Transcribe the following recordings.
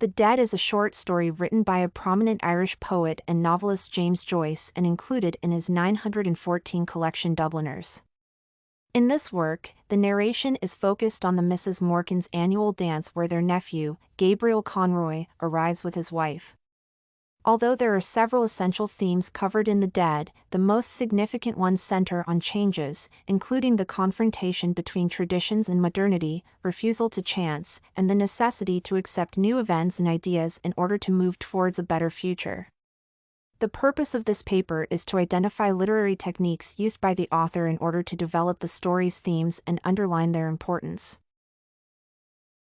The Dead is a short story written by a prominent Irish poet and novelist James Joyce and included in his 914 collection Dubliners. In this work, the narration is focused on the Mrs. Morcan's annual dance where their nephew, Gabriel Conroy, arrives with his wife. Although there are several essential themes covered in The Dead, the most significant ones center on changes, including the confrontation between traditions and modernity, refusal to chance, and the necessity to accept new events and ideas in order to move towards a better future. The purpose of this paper is to identify literary techniques used by the author in order to develop the story's themes and underline their importance.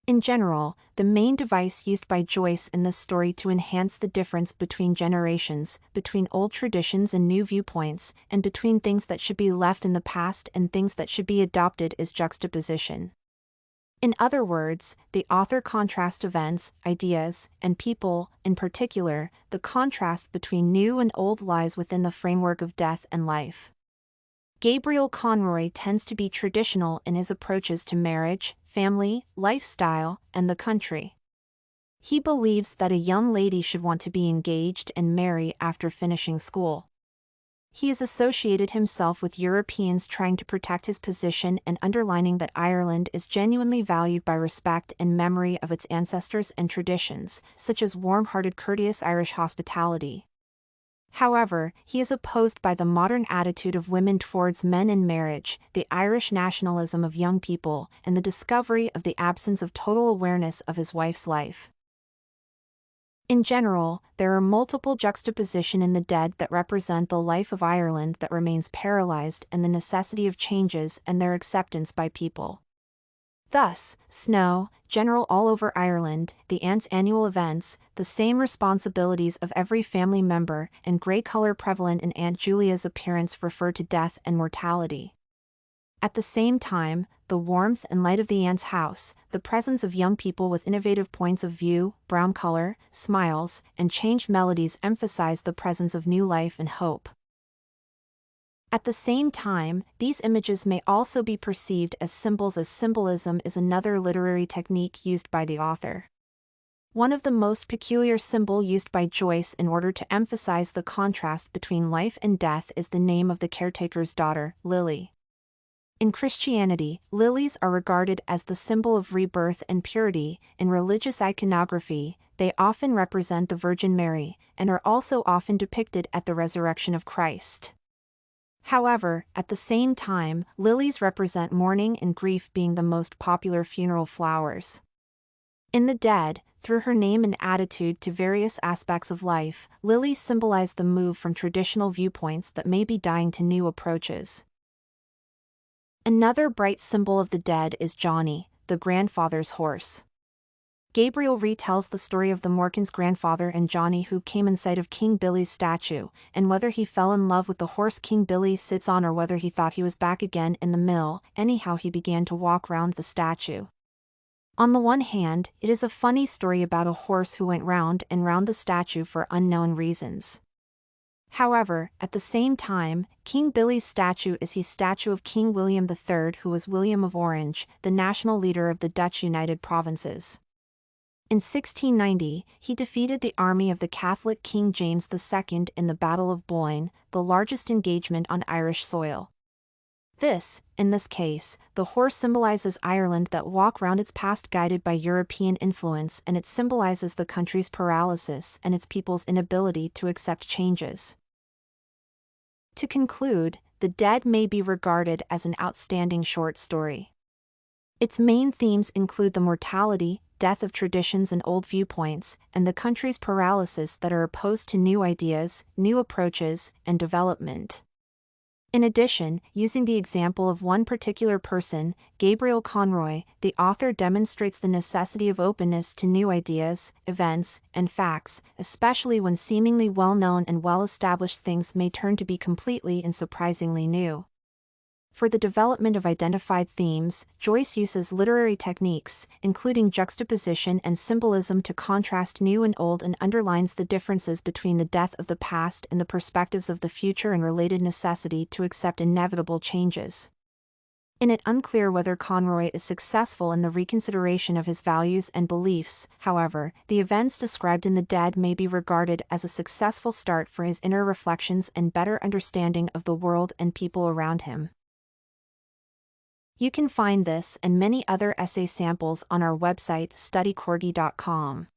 In general, the main device used by Joyce in this story to enhance the difference between generations, between old traditions and new viewpoints, and between things that should be left in the past and things that should be adopted is juxtaposition. In other words, the author contrasts events, ideas, and people. In particular, the contrast between new and old lies within the framework of death and life. Gabriel Conroy tends to be traditional in his approaches to marriage, family, lifestyle, and the country. He believes that a young lady should want to be engaged and marry after finishing school. He has associated himself with Europeans trying to protect his position and underlining that Ireland is genuinely valued by respect and memory of its ancestors and traditions, such as warm-hearted courteous Irish hospitality. However, he is opposed by the modern attitude of women towards men in marriage, the Irish nationalism of young people, and the discovery of the absence of total awareness of his wife's life. In general, there are multiple juxtapositions in The Dead that represent the life of Ireland that remains paralyzed and the necessity of changes and their acceptance by people. Thus, snow, general all over Ireland, the aunt's annual events, the same responsibilities of every family member, and grey colour prevalent in Aunt Julia's appearance refer to death and mortality. At the same time, the warmth and light of the aunt's house, the presence of young people with innovative points of view, brown colour, smiles, and changed melodies emphasize the presence of new life and hope. At the same time, these images may also be perceived as symbols, as symbolism is another literary technique used by the author. One of the most peculiar symbols used by Joyce in order to emphasize the contrast between life and death is the name of the caretaker's daughter, Lily. In Christianity, lilies are regarded as the symbol of rebirth and purity. In religious iconography, they often represent the Virgin Mary, and are also often depicted at the resurrection of Christ. However, at the same time, lilies represent mourning and grief, being the most popular funeral flowers. In The Dead, through her name and attitude to various aspects of life, lilies symbolize the move from traditional viewpoints that may be dying to new approaches. Another bright symbol of The Dead is Johnny, the grandfather's horse. Gabriel retells the story of the Morcan's grandfather and Johnny, who came in sight of King Billy's statue, and whether he fell in love with the horse King Billy sits on or whether he thought he was back again in the mill. Anyhow, he began to walk round the statue. On the one hand, it is a funny story about a horse who went round and round the statue for unknown reasons. However, at the same time, King Billy's statue is his statue of King William III, who was William of Orange, the national leader of the Dutch United Provinces. In 1690, he defeated the army of the Catholic King James II in the Battle of Boyne, the largest engagement on Irish soil. In this case, the horse symbolizes Ireland that walk round its past guided by European influence, and it symbolizes the country's paralysis and its people's inability to accept changes. To conclude, The Dead may be regarded as an outstanding short story. Its main themes include the mortality, death of traditions and old viewpoints, and the country's paralysis that are opposed to new ideas, new approaches, and development. In addition, using the example of one particular person, Gabriel Conroy, the author demonstrates the necessity of openness to new ideas, events, and facts, especially when seemingly well-known and well-established things may turn to be completely and surprisingly new. For the development of identified themes, Joyce uses literary techniques, including juxtaposition and symbolism, to contrast new and old, and underlines the differences between the death of the past and the perspectives of the future and related necessity to accept inevitable changes. In it unclear whether Conroy is successful in the reconsideration of his values and beliefs. However, the events described in The Dead may be regarded as a successful start for his inner reflections and better understanding of the world and people around him. You can find this and many other essay samples on our website studycorgi.com.